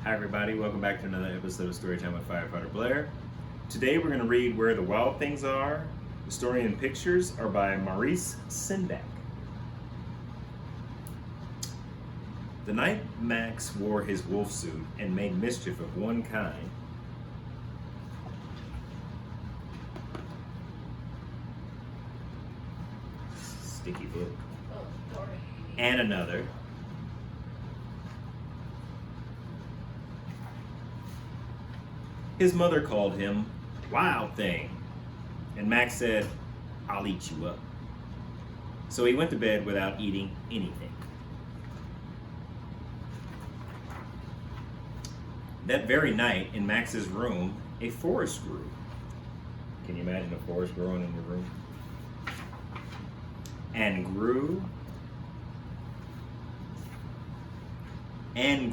Hi everybody, welcome back to another episode of Storytime with Firefighter Blair. Today we're going to read Where the Wild Things Are. The story and pictures are by Maurice Sendak. The night Max wore his wolf suit and made mischief of one kind, sticky book, and another, his mother called him Wild Thing, and Max said, "I'll eat you up." So he went to bed without eating anything. That very night, in Max's room, a forest grew. Can you imagine a forest growing in your room? And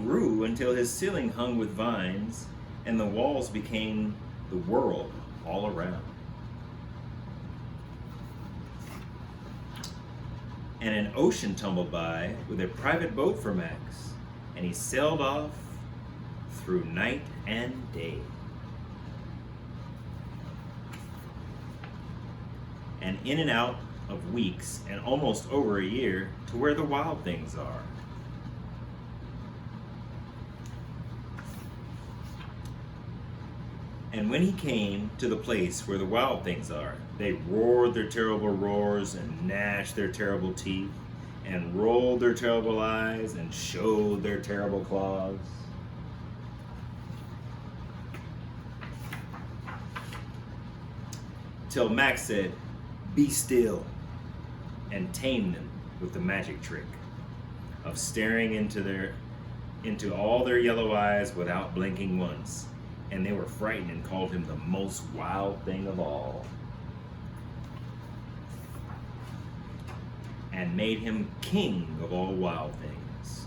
grew until his ceiling hung with vines and the walls became the world all around. And an ocean tumbled by with a private boat for Max, and he sailed off through night and day. And in and out of weeks and almost over a year to where the wild things are. And when he came to the place where the wild things are, they roared their terrible roars and gnashed their terrible teeth and rolled their terrible eyes and showed their terrible claws. Till Max said, "Be still," and tamed them with the magic trick of staring into all their yellow eyes without blinking once. And they were frightened and called him the most wild thing of all. And made him king of all wild things.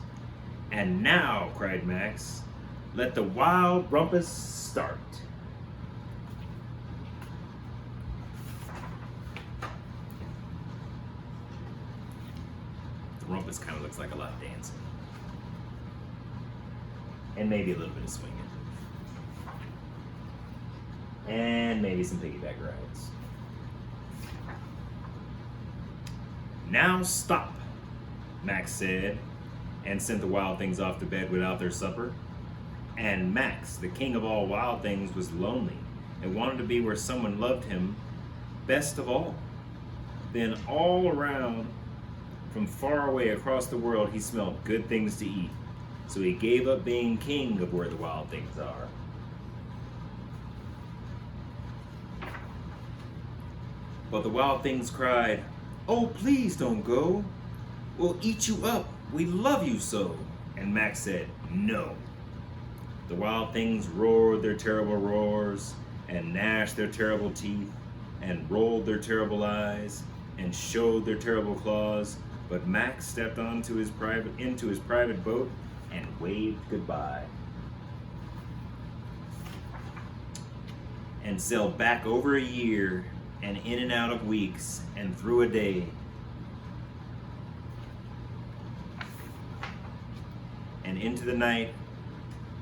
"And now," cried Max, "let the wild rumpus start." The rumpus kind of looks like a lot of dancing. And maybe a little bit of swinging. And maybe some piggyback rides. "Now stop," Max said, and sent the wild things off to bed without their supper. And Max, the king of all wild things, was lonely and wanted to be where someone loved him best of all. Then all around, from far away across the world, he smelled good things to eat. So he gave up being king of where the wild things are. But the wild things cried, "Oh, please don't go. We'll eat you up. We love you so." And Max said, "No." The wild things roared their terrible roars and gnashed their terrible teeth and rolled their terrible eyes and showed their terrible claws. But Max stepped into his private boat and waved goodbye. And sailed back over a year and in and out of weeks and through a day. And into the night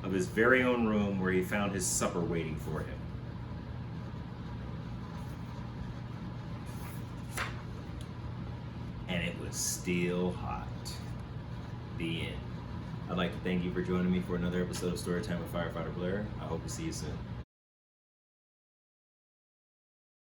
of his very own room where he found his supper waiting for him. And it was still hot. The end. I'd like to thank you for joining me for another episode of Storytime with Firefighter Blair. I hope to see you soon.